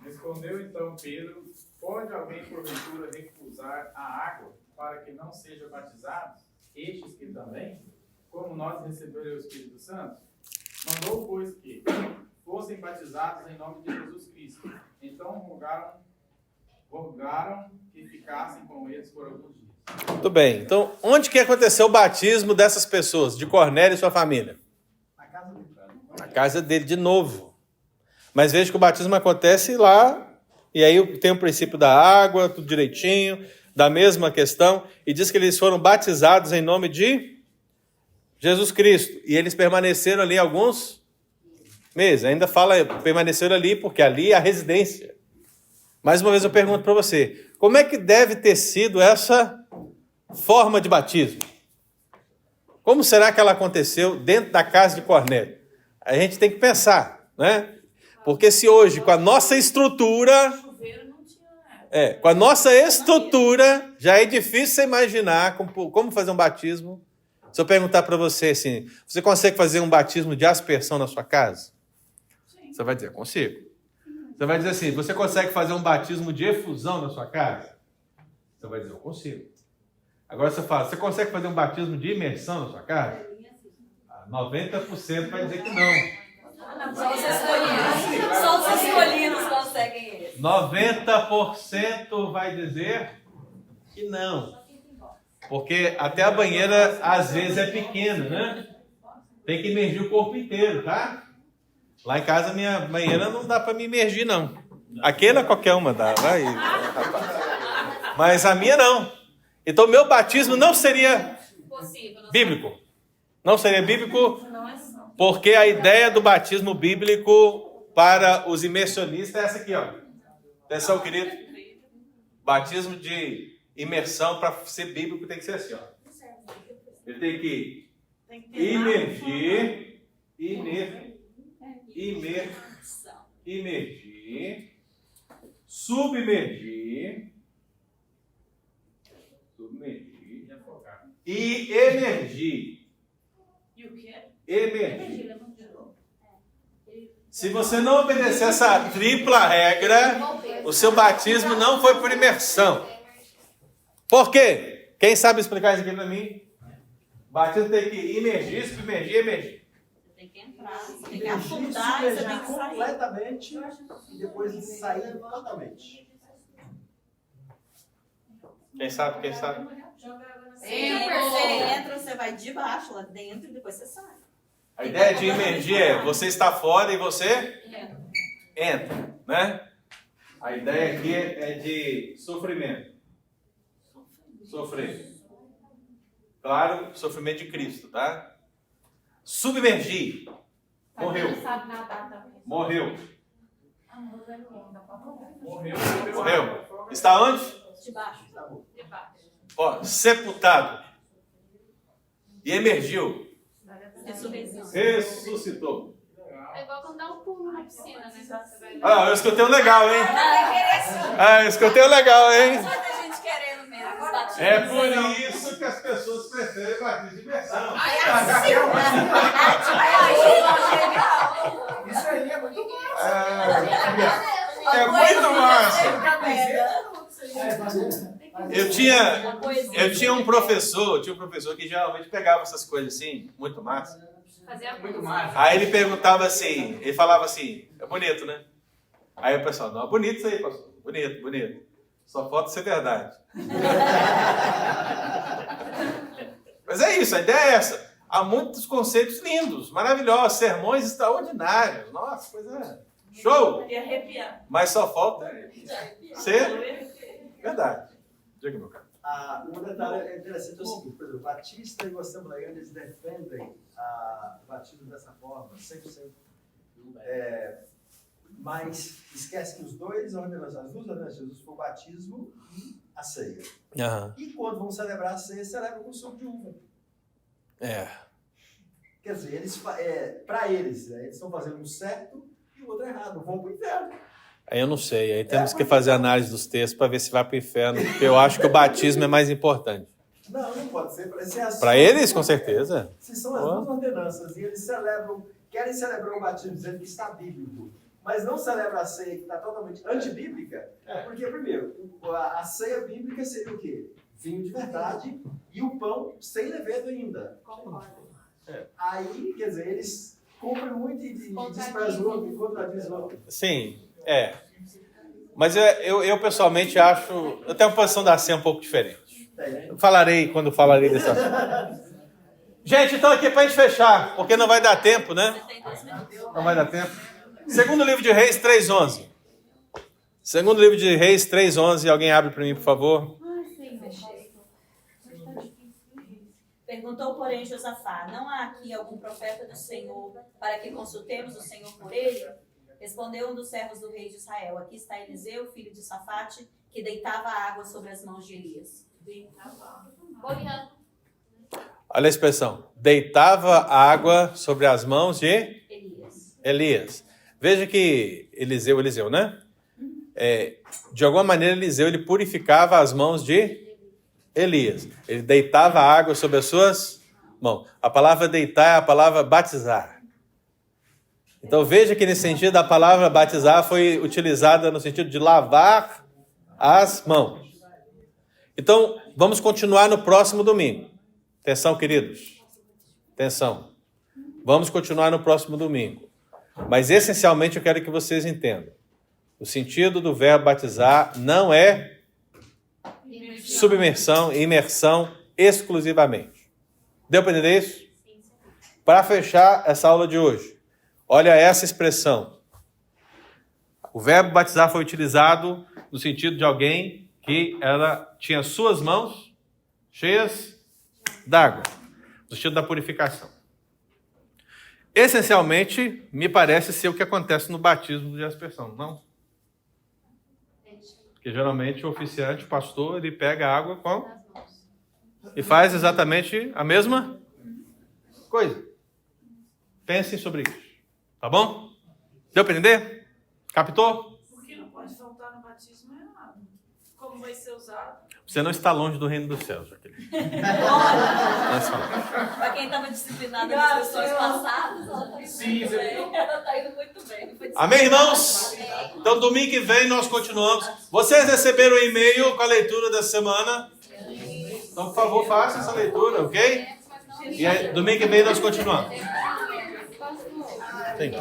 Respondeu então Pedro: pode alguém porventura recusar a água para que não sejam batizados, estes que também, como nós recebemos o Espírito Santo? Mandou, pois, que fossem batizados em nome de Jesus Cristo. Então rogaram que ficassem com eles por alguns dias. Muito bem. Então, onde que aconteceu o batismo dessas pessoas, de Cornélio e sua família? Na casa dele, de novo. Mas veja que o batismo acontece lá, e aí tem o princípio da água, tudo direitinho, da mesma questão, e diz que eles foram batizados em nome de Jesus Cristo. E eles permaneceram ali alguns meses. Ainda fala, permaneceram ali, porque ali é a residência. Mais uma vez eu pergunto para você, como é que deve ter sido essa forma de batismo? Como será que ela aconteceu dentro da casa de Cornélio? A gente tem que pensar, né? Porque se hoje, com a nossa estrutura, já é difícil você imaginar como fazer um batismo. Se eu perguntar para você assim, você consegue fazer um batismo de aspersão na sua casa? Sim. Você vai dizer, consigo. Você vai dizer assim, você consegue fazer um batismo de efusão na sua casa? Você vai dizer, eu consigo. Agora você fala, você consegue fazer um batismo de imersão na sua casa? 90% vai dizer que não. Só os escolhidos conseguem isso. 90% vai dizer que não. Porque até a banheira, às vezes, é pequena, né? Tem que imergir o corpo inteiro, tá? Lá em casa, minha banheira não dá para me imergir, não. Aquela, qualquer uma dá, vai. Mas a minha, não. Então, meu batismo não seria bíblico. Não seria bíblico, porque a ideia do batismo bíblico para os imersionistas é essa aqui, ó. Atenção, querido. Batismo de imersão, para ser bíblico, tem que ser assim, ó. Ele tem que imergir, submergir e emergir. E o quê? Emergir. Se você não obedecer essa tripla regra, o seu batismo não foi por imersão. Por quê? Quem sabe explicar isso aqui para mim? Batismo tem que imergir, submergir, emergir. Você tem que entrar, você tem que Emergir, afundar e você tem submergir que sair. completamente e depois sair totalmente. Quem sabe, quem sabe? Você entra, você vai de baixo lá dentro e depois você sai. A ideia de imergir é você está fora e você entra, né? A ideia aqui é de sofrimento. Sofrer. Claro, sofrimento de Cristo, tá? Submergir. Morreu. Morreu. Morreu. Está onde? De baixo. Ó, sepultado. E emergiu. Ressuscitou. É igual quando dá um pulo na piscina, né? Ah, eu escutei um legal, hein? Eu escutei um legal, hein? Muita gente querendo mesmo. É por isso que as pessoas preferem batismo de imersão. Isso aí é muito bom. É muito massa. Eu tinha um professor que geralmente pegava essas coisas assim, muito massa. Muito mais. Aí ele perguntava assim, ele falava assim, é bonito, né? Aí o pessoal, não, é bonito isso aí, pastor. Bonito, bonito. Só falta ser verdade. Mas é isso, a ideia é essa. Há muitos conceitos lindos, maravilhosos, sermões extraordinários. Nossa, coisa show. E arrepiar. Mas só falta ser verdade. Diga, meu cara. Um detalhe interessante é o seguinte, por exemplo, Batista e o Assembleia, eles defendem o batismo dessa forma, 100%. Mas esquece que as duas ordenações de Jesus foi o batismo e a ceia. Uhum. E quando vão celebrar a ceia, celebram com suco de uva. Quer dizer, para eles, eles estão fazendo um certo e o outro errado, vão para o inferno. Aí eu não sei, aí temos que fazer análise dos textos para ver se vai para o inferno, porque eu acho que o batismo é mais importante. Não pode ser. Para eles, com certeza. Se são as duas ordenanças e eles querem celebrar o batismo dizendo que está bíblico, mas não celebra a ceia que está totalmente antibíblica, porque, primeiro, a ceia bíblica seria o quê? Vinho de verdade e o pão sem levedo ainda. Concordo. Aí, quer dizer, eles cumprem muito e desprezam o outro e contradizem o outro. Sim, Mas eu pessoalmente acho, eu tenho uma posição da ceia um pouco diferente. Eu falarei quando falarei desse assunto. Gente, então aqui para a gente fechar, porque não vai dar tempo, né? Não vai dar tempo. Segundo livro de Reis 3:11. Segundo livro de Reis 3:11. Alguém abre para mim, por favor. Perguntou, porém, Josafá, não há aqui algum profeta do Senhor para que consultemos o Senhor por ele? Respondeu um dos servos do rei de Israel, aqui está Eliseu, filho de Safate, que deitava água sobre as mãos de Elias. Olha a expressão. Deitava água sobre as mãos de Elias. Veja que Eliseu, né? De alguma maneira, Eliseu ele purificava as mãos de Elias. Ele deitava água sobre as suas mãos. A palavra deitar é a palavra batizar. Então veja que nesse sentido a palavra batizar foi utilizada no sentido de lavar as mãos. Então vamos continuar no próximo domingo. Atenção, queridos. Atenção. Vamos continuar no próximo domingo. Mas essencialmente eu quero que vocês entendam. O sentido do verbo batizar não é submersão e imersão exclusivamente. Deu para entender isso? Para fechar essa aula de hoje, olha essa expressão. O verbo batizar foi utilizado no sentido de alguém que ela tinha suas mãos cheias d'água, no sentido da purificação. Essencialmente, me parece ser o que acontece no batismo de aspersão, não? Porque geralmente o oficiante, o pastor, ele pega a água com e faz exatamente a mesma coisa. Pensem sobre isso. Tá bom? Deu para entender? Captou? O que não pode faltar no batismo é água. Como vai ser usado? Você não está longe do reino dos céus, Jaqueline. Nós falamos. Para quem estava disciplinado nas sessões passadas, ela está indo Sim, muito bem. Ela está indo muito bem. Foi Amém, irmãos? Então, domingo que vem nós continuamos. Vocês receberam o e-mail com a leitura da semana? Então, por favor, faça essa leitura, ok? E aí, domingo que vem nós continuamos. Sim.